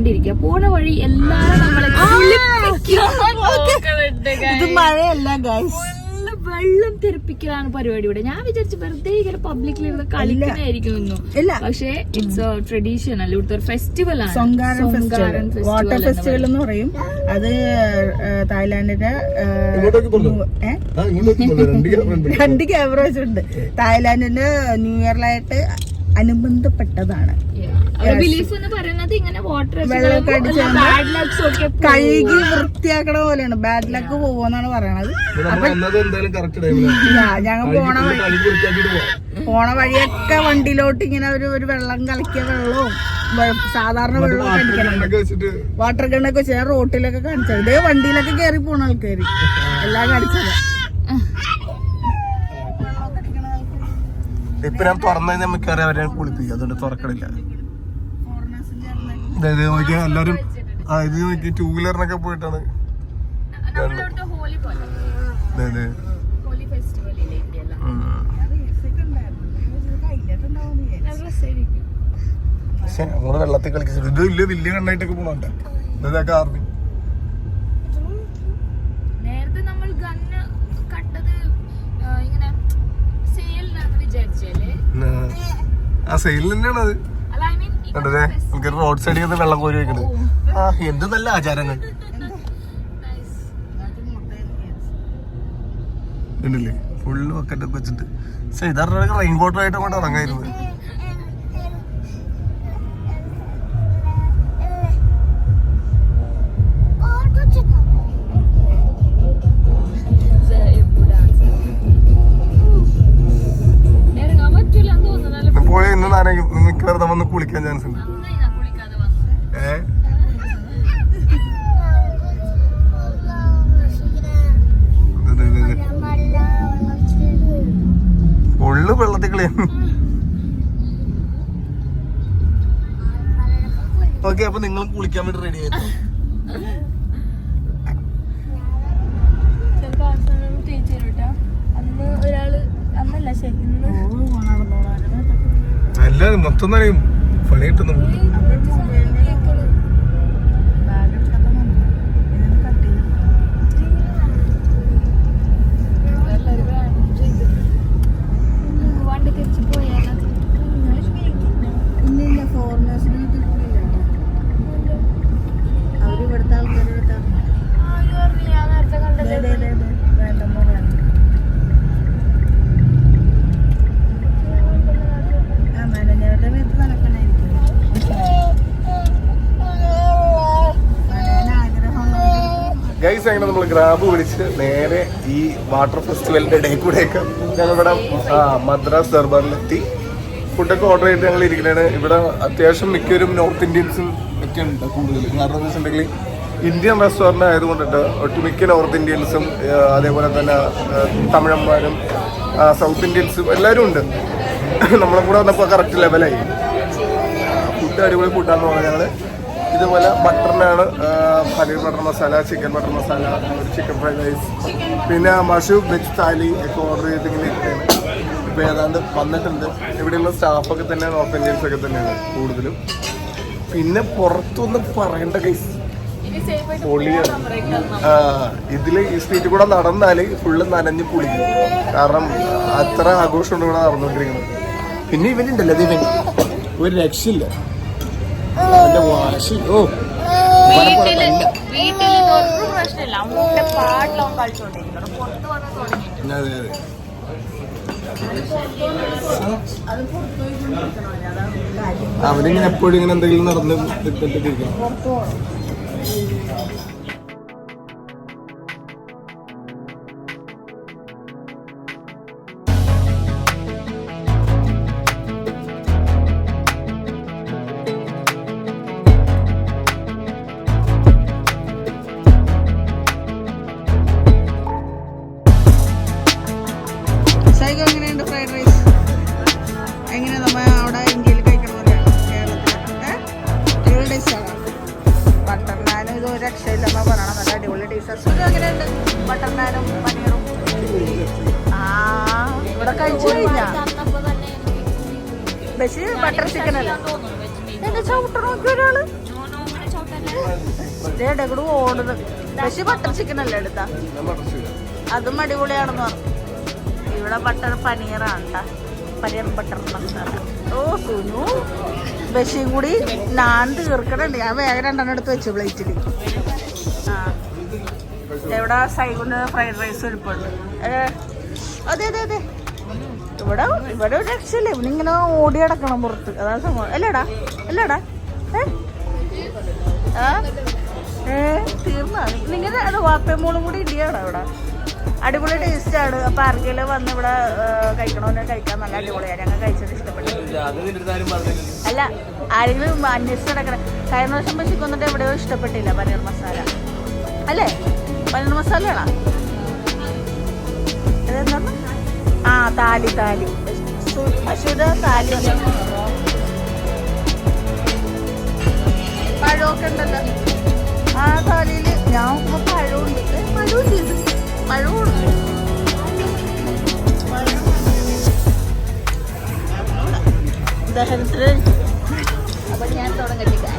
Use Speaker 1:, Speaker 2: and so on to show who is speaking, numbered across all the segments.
Speaker 1: കണ്ടോണ്ടിരിക്കുക. പോണ വഴി എല്ലാരും നമ്മളെ
Speaker 2: മഴയല്ല ഗൈസ്,
Speaker 1: വെള്ളം തെറിപ്പിക്കലാണ് പരിപാടി ഇവിടെ. ഞാൻ വിചാരിച്ചു വെറുതെ ഇങ്ങനെ പബ്ലിക്കിൽ ഇരുന്ന് കളിക്കാനായിരിക്കും, പക്ഷെ ഇറ്റ്സ് ട്രഡീഷണൽ, ഇവിടുത്തെ ഒരു ഫെസ്റ്റിവൽ ആണ്.
Speaker 2: വാട്ടർ ഫെസ്റ്റിവൽ എന്ന് പറയും. അത് തായ്ലാന്റിന്റെ 2 ക്യാമറ വെച്ചിട്ടുണ്ട്. തായ്ലാന്റിന്റെ ന്യൂ ഇയറിലായിട്ട് അനുബന്ധപ്പെട്ടതാണ്.
Speaker 1: ബിലീഫ് എന്ന് പറയുന്നത് ഇങ്ങനെ വാട്ടർ
Speaker 2: കഴുകി വൃത്തിയാക്കണ പോലെയാണ്. ബാഡ് ലക്ക് പോവെന്നാണ് പറയണത്. ഞങ്ങൾ പോണ വഴിയൊക്കെ വണ്ടിയിലോട്ട് ഇങ്ങനെ ഒരു വെള്ളം കലക്കിയ വെള്ളവും സാധാരണ വെള്ളവും അടിക്കണം. വാട്ടർ ഗണ്ണൊക്കെ വെച്ചാൽ റോട്ടിലൊക്കെ കാണിച്ചത്. ഇതേ വണ്ടിയിലൊക്കെ കയറി പോണ ആൾക്കാർ എല്ലാം കാണിച്ചത്.
Speaker 3: ഇപ്പൊ ഞാൻ തുറന്നു കഴിഞ്ഞാൽ മിക്കവാറും അവരെ കുളിപ്പിക്കും, അതുകൊണ്ട് തുറക്കണില്ല. അതായത് നോക്കിയാൽ എല്ലാവരും ഇത് നോക്കി 2 വീലറിനൊക്കെ പോയിട്ടാണ്. പക്ഷെ നമ്മള് വെള്ളത്തിൽ കളിക്കുന്നത് ഇത് വലിയ കണ്ണായിട്ടൊക്കെ പോണോണ്ട. ഇതൊക്കെ ആർമി
Speaker 1: നേരത്തെ നമ്മൾ ഗണ്ണ് കണ്ടത് ഇങ്ങനെ സെയിലിനാണ് വിചാരിച്ചല്ലേ.
Speaker 3: ആ സെയിൽ തന്നെയാണ് അത്. കണ്ടതേ നമുക്ക് റോഡ് സൈഡിൽ നിന്ന് വെള്ളം കോരി വെക്കുന്നത്. എന്ത് നല്ല ആചാരങ്ങൾ ഉണ്ടല്ലേ. ഫുള്ള് ബക്കറ്റൊക്കെ വെച്ചിട്ട്. പക്ഷെ ഇതാരുടെ റെയിൻ കോട്ടർ ആയിട്ട് അങ്ങോട്ട് ഇറങ്ങായിരുന്നു. പോയ ഇന്ന് നനയും, മിക്കവാറും നമ്മന്ന് കുളിക്കാൻ ചാൻസ് ഉണ്ട്. ഫുള്ള് വെള്ളത്തിൽ കളിയാണ്. ഓക്കെ, അപ്പൊ നിങ്ങൾ കുളിക്കാൻ വേണ്ടി റെഡി ആയിരുന്നു. എല്ലാരും മൊത്തം നനയും, പണി കിട്ടുന്നു. ഗൈസ്, അങ്ങനെ നമ്മൾ ഗ്രാബ് വിളിച്ച് നേരെ ഈ വാട്ടർ ഫെസ്റ്റിവലിന്റെ ഇടയിൽ കൂടെയൊക്കെ ഞങ്ങളിവിടെ മദ്രാസ് ദർബാറിലെത്തി. ഫുഡൊക്കെ ഓർഡർ ചെയ്തിട്ട് ഞങ്ങൾ ഇരിക്കുന്നതാണ്. ഇവിടെ അത്യാവശ്യം മിക്കവരും നോർത്ത് ഇന്ത്യൻസും ഒക്കെ ഉണ്ട് കൂടുതൽ. കാരണം എന്ന് വെച്ചിട്ടുണ്ടെങ്കിൽ ഇന്ത്യൻ റെസ്റ്റോറൻറ്റ് ആയതുകൊണ്ടിട്ട് ഒട്ടുമിക്ക നോർത്ത് ഇന്ത്യൻസും അതേപോലെ തന്നെ തമിഴന്മാരും സൗത്ത് ഇന്ത്യൻസും എല്ലാവരും ഉണ്ട്. നമ്മളെ കൂടെ വന്നപ്പോൾ കറക്റ്റ് ലെവലായി. ഫുഡ് അടിപൊളി ഫുഡാന്ന് പറഞ്ഞാൽ ഞങ്ങൾ ഇതുപോലെ ബട്ടറിനാണ് paneer butter masala, chicken butter masala, chicken fried rice, പിന്നെ മഷ്റൂം വെജ് താലി ഒക്കെ ഓർഡർ ചെയ്തിങ്ങനെ ഇരിക്കുകയാണ്. ഇപ്പോൾ ഏതാണ്ട് വന്നിട്ടുണ്ട്. ഇവിടെയുള്ള സ്റ്റാഫൊക്കെ തന്നെ നോർത്ത് ഇന്ത്യൻസ് ഒക്കെ തന്നെയാണ് കൂടുതലും. പിന്നെ പുറത്തൊന്നും പറയേണ്ട കേസ് പൊളിയാണ്. ഇതിൽ ഈ സ്ട്രീറ്റിൽ കൂടെ നടന്നാൽ ഫുള്ള് നനഞ്ഞ് പൊളിക്കും. കാരണം അത്ര ആഘോഷമുണ്ട് ഇവിടെ നടന്നുകൊണ്ടിരിക്കുന്നത്. പിന്നെ ഇവനുണ്ടല്ലോ, ഇവൻ ഒരു രക്ഷയില്ല. വാശി അവനിങ്ങനെ എപ്പോഴും ഇങ്ങനെ എന്തെങ്കിലും നടന്ന് ഇട്ടിട്ടിരിക്കും.
Speaker 2: എങ്ങനെയുണ്ട് ഫ്രൈഡ് റൈസ്? എങ്ങനെ നമ്മ അവിടെ ഇന്ത്യയിൽ കഴിക്കണമല്ലോ, കേരളത്തിൽ ടേസ്റ്റാണ്. ബട്ടർ നാനും ഇത് ഒരു രക്ഷയില്ലെന്നാ പറയണം. നല്ല അടിപൊളി ടേസ്റ്റ്. ഇത് എങ്ങനെയുണ്ട് ബട്ടർ നാനും പനീറും? ഇവിടെ കഴിച്ചു കഴിഞ്ഞാ പക്ഷേ ബട്ടർ ചിക്കൻ അല്ല. എന്റെ ചവിട്ട നോക്കി ഒരാള് ഇതേടെ കൂടെ ഓടുന്നത്. പക്ഷെ ബട്ടർ ചിക്കൻ അല്ലേ എടുത്താ? അതും അടിപൊളിയാണെന്ന് പറഞ്ഞു. ഇവിടെ ബട്ടർ പനീറാണ് ട്ടാ. പനീർ ബട്ടർ മസാല. ഓ സുനു ബഷിയും കൂടി നാൻ തീർക്കണുണ്ട്. ഞാൻ വേഗം 2 എടുത്ത് വെച്ചു പ്ലേറ്റിൽ. ആ ഇവിടെ സൈഗുണ്ട് ഫ്രൈഡ് റൈസ് ഇരിപ്പുണ്ട്. അതെ അതെ അതെ. ഇവിടെ ഒരു രക്ഷയില്ല. ഇവനിങ്ങനെ ഓടി കിടക്കണം പുറത്ത്. അതാണ് സംഭവം. അല്ലേടാ അല്ലേടാ തീർന്നാ നിങ്ങളുടെ അത് വാപ്പേമോളും കൂടി ഇടിയാണ് ഇവിടെ. അടിപൊളി ടേസ്റ്റാണ്. അപ്പൊ ആർക്കെങ്കിലും വന്ന് ഇവിടെ കഴിക്കണമെന്ന് കഴിക്കാൻ നല്ല അടിപൊളിയാണ്. ഞങ്ങൾ കഴിച്ചത് ഇഷ്ടപ്പെട്ടില്ല. അല്ല ആരെങ്കിലും അന്വേഷിച്ച് നടക്കണം. കഴിഞ്ഞ വർഷം പക്ഷേ കൊന്നിട്ട് എവിടെയോ ഇഷ്ടപ്പെട്ടില്ല പനീർ മസാല. അല്ലേ പനീർ മസാലയാണോ ഇതെന്താണ്? ആ താലി പശുവിന്റെ താലി പഴമൊക്കെ ഉണ്ടല്ലോ ആ താലിയില്. ഞാൻ പഴമുണ്ട് ദഹനത്തിന്. അപ്പൊ ഞാൻ തുടങ്ങട്ടെ.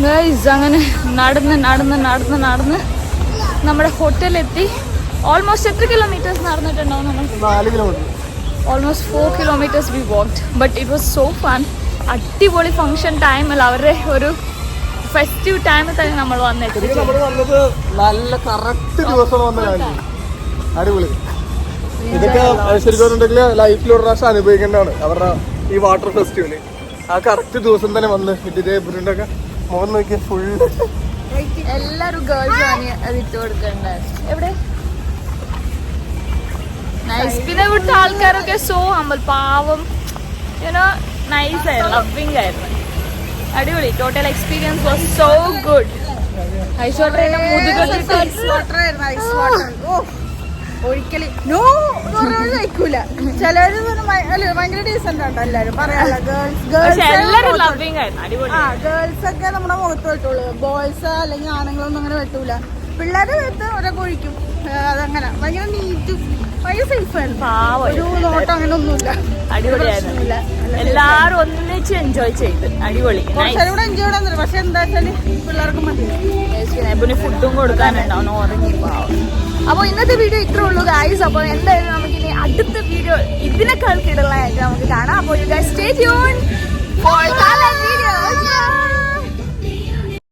Speaker 1: ഗൈസ് അങ്ങനെ നടന്ന് നടന്ന് നടന്ന് നടന്ന് നമ്മുടെ ഹോട്ടലെത്തി. ഓൾമോസ്റ്റ് എത്ര കിലോമീറ്റേഴ്സ് നടന്നിട്ടുണ്ടാവും നമ്മൾ?
Speaker 3: 4 kilometre.
Speaker 1: Almost 4 kilometres we walked. But it was so fun. അടിപൊളി ഫംഗ്ഷൻ ടൈമിൽ അവരുടെ ഒരു ഫെസ്റ്റീവ് ടൈമിൽ തന്നെ നമ്മൾ വന്നെത്തി.
Speaker 3: നമ്മള് വന്നത് നല്ല കറക്റ്റ് ദിവസം വന്ന കാര്യം. അടിപൊളി. ഇതൊക്കെ ശരിക്കും പറഞ്ഞിട്ടുണ്ടെങ്കിൽ ലൈഫിൽ ഒരു പ്രാവശ്യം അനുഭവിക്കേണ്ടതാണ് അവരുടെ ഈ വാട്ടർ ഫെസ്റ്റിവല്. ആ കറക്റ്റ് ദിവസം തന്നെ വന്ന് ഇവരുടെ ഒക്കെ മുഖം നോക്കിയ ഫുൾ
Speaker 1: എല്ലാരും ഗേൾസ് ആണ് അത് ഇട്ട് കൊടുക്കണ്ടായിരുന്നു. എവിടെ നൈസ്. പിന്നെ ഇവിടുത്തെ ആൾക്കാരൊക്കെ സോ ഹംബിൾ, പാവം, യുനോ നൈസ് ആയിരുന്നു, ലവിങ് ആയിരുന്നു. അടിപൊളി. Total experience was so good. Ice water
Speaker 2: ഒരിക്കലും നോ കഴിക്കൂല. ചിലര് ഭയങ്കര ഡീസന്റ് ആട്ടോ എല്ലാരും പറയാനുള്ള.
Speaker 1: എല്ലാരും ലവിങ് ആയിരുന്നു. അടിപൊളി.
Speaker 2: ഗേൾസ് ഒക്കെ നമ്മുടെ മുഖത്ത് വെട്ടുള്ളൂ, ബോയ്സ് അല്ലെങ്കിൽ ആണുങ്ങളൊന്നും അങ്ങനെ വെട്ടൂല. പിള്ളേരുടെ വെത്ത് ഒരൊക്കെ ഒഴിക്കും. അതങ്ങനെ ഭയങ്കര നീറ്റും ഭയങ്കര സേഫായിരുന്നു. ഒരു നോട്ടം അങ്ങനെ ഒന്നുമില്ല.
Speaker 1: അടിപൊളിയായിരുന്നു. എല്ലാരും ഒന്നിച്ച് എൻജോയ് ചെയ്ത് അടിപൊളി.
Speaker 2: കുറച്ചുകൂടെ എൻജോയ് ചെയ്യാൻ. പക്ഷെ എന്താ വെച്ചാല് പിള്ളേർക്ക് മതി.
Speaker 1: പിന്നെ ഫുഡും കൊടുക്കാനുണ്ടാവും, ഉറങ്ങി പാവം. അപ്പോൾ ഇന്നത്തെ വീഡിയോ ഇത്രേ ഉള്ളൂ ഗൈസ്. അപ്പോൾ എന്തായാലും നമുക്കിനി അടുത്ത വീഡിയോ ഇതിനേക്കാൾ കിടലായിട്ട് നമുക്ക് കാണാം. അപ്പോൾ you guys stay tune four video.